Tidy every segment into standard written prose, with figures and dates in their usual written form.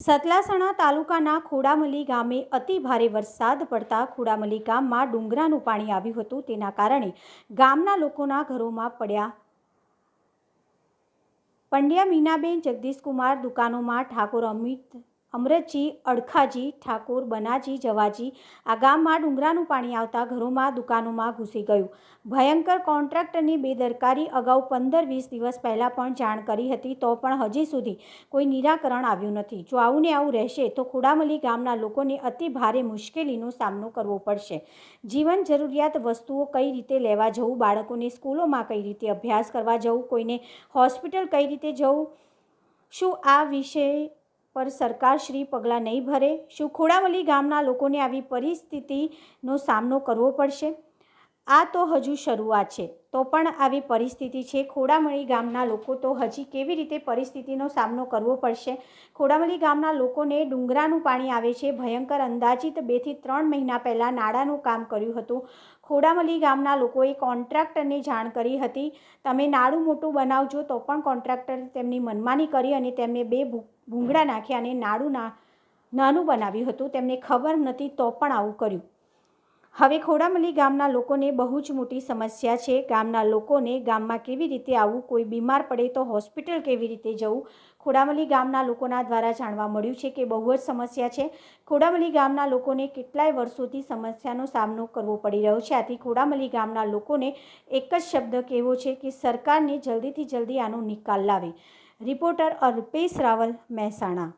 સતલાસણા તાલુકાના ખોડામલી ગામે અતિ ભારે વરસાદ પડતા ખોડામલી ગામમાં ડુંગરાનું પાણી આવ્યું હતું। તેના કારણે ગામના લોકોના ઘરોમાં પંડ્યા મીનાબેન જગદીશકુમાર દુકાનોમાં ઠાકોર અમરતજી અડખાજી ઠાકોર બનાજી જવાજી આ ગામમાં ડુંગરાનું પાણી આવતા ઘરોમાં દુકાનોમાં ઘૂસી ગયું। ભયંકર કોન્ટ્રાક્ટરની બેદરકારી અગાઉ 15-20 દિવસ પહેલાં પણ જાણ કરી હતી તો પણ હજી સુધી કોઈ નિરાકરણ આવ્યું નથી। જો આવું ને આવું રહેશે તો ખોડામલી ગામના લોકોને અતિ ભારે મુશ્કેલીનો સામનો કરવો પડશે। જીવન જરૂરિયાત વસ્તુઓ કઈ રીતે લેવા જવું, બાળકોને સ્કૂલોમાં કઈ રીતે અભ્યાસ કરવા જવું, કોઈને હોસ્પિટલ કઈ રીતે જવું, શું આ વિષય पर सरकार श्री पगला नहीं भरे? शू खोडामली गामना लोकोने आवी परिस्थितिनो सामनो करवो पड़शे? आ तो हजू शरूआत छे तो पण आवी परिस्थिति छे। खोडामली गामना लोको तो हजी केवी रीते परिस्थितिनो सामनो करवो पड़शे? खोडामली गामना लोकोने डुंगरानुं पाणी आवे छे। भयंकर अंदाजित 2 થી 3 महीना पहला नाळानुं काम कर्युं हतुं। खोडामली गामना लोकोए कोन्ट्राक्टरने जाण करी हती, तमे नाळुं मोटुं बनावजो, तो पण कोन्ट्राक्टरे तेमनी मनमानी करी अने तेमने 2 भूंगळा नाख्या अने नाळुं नानुं बनाव्युं हतुं। तेमने खबर नथी तो पण आवुं कर्युं। हवे खोडामली गामना लोकोने बहु ज मोटी समस्या छे। गामना लोकोने गाममां केवी रीते आवुं, कोई बीमार पड़े तो होस्पिटल केवी रीते जवुं, खोडामली गामना लोकोना द्वारा जाणवा मळ्युं छे के बहु ज समस्या छे। खोडामली गामना लोकोने केटलाय वर्षोथी समस्यानो सामनो करवो पड़ी रह्यो छे। आथी खोडामली गामना लोकोने एक ज शब्द कहेवो छे के सरकारने जल्दीथी जल्दी आनो निकाल लावे। रिपोर्टर अल्पेश रावल, મહેસાણા।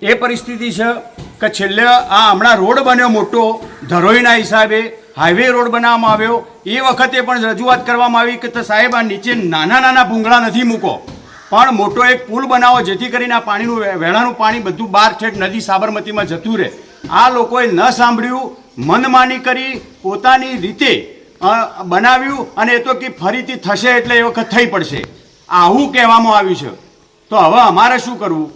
એ પરિસ્થિતિ છે કે છેલ્લે આ હમણાં રોડ બન્યો મોટો ધરોઈના હિસાબે હાઈવે રોડ બનાવવામાં આવ્યો એ વખતે પણ રજૂઆત કરવામાં આવી કે સાહેબ આ નીચે નાના નાના ભૂંગળા નથી મૂકો પણ મોટો એક પુલ બનાવો જેથી કરીને આ પાણીનું વેણાનું પાણી બધું બહાર છેક નદી સાબરમતીમાં જતું રહે. આ લોકોએ ન સાંભળ્યું, મનમાની કરી, પોતાની રીતે બનાવ્યું અને એ તો કે ફરીથી થશે એટલે એ વખત થઈ પડશે આવું કહેવામાં આવ્યું છે. તો હવે અમારે શું કરવું?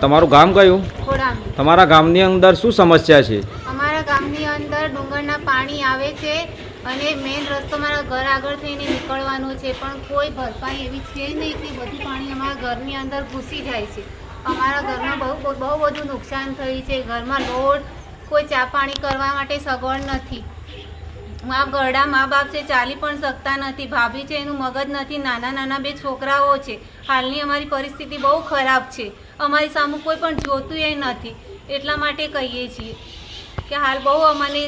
તમારું ગામ કયું? ખોડામી. તમારા ગામની અંદર શું સમસ્યા છે? અમારા ગામની અંદર ડુંગરના પાણી આવે છે અને મેઇન રસ્તો મારા ઘર આગળ થઈને નીકળવાનો છે પણ કોઈ ભરપાઈ એવી છે નહીં કે બધું પાણી અમારા ઘરની અંદર ઘૂસી જાય છે. અમારા ઘરમાં બહુ બધું નુકસાન થયું છે. ઘરમાં લોટ, કોઈ ચા પાણી કરવા માટે સગવડ નથી. ગરડા મા બાપ છે, ચાલી પણ શકતા નથી. ભાભી છે, એનું મગજ નથી. નાના નાના 2 છોકરાઓ છે. હાલની અમારી પરિસ્થિતિ બહુ ખરાબ છે. અમારી સામે કોઈ પણ જોતું એ નથી. એટલા માટે કહીએ છીએ કે હાલ બહુ અમને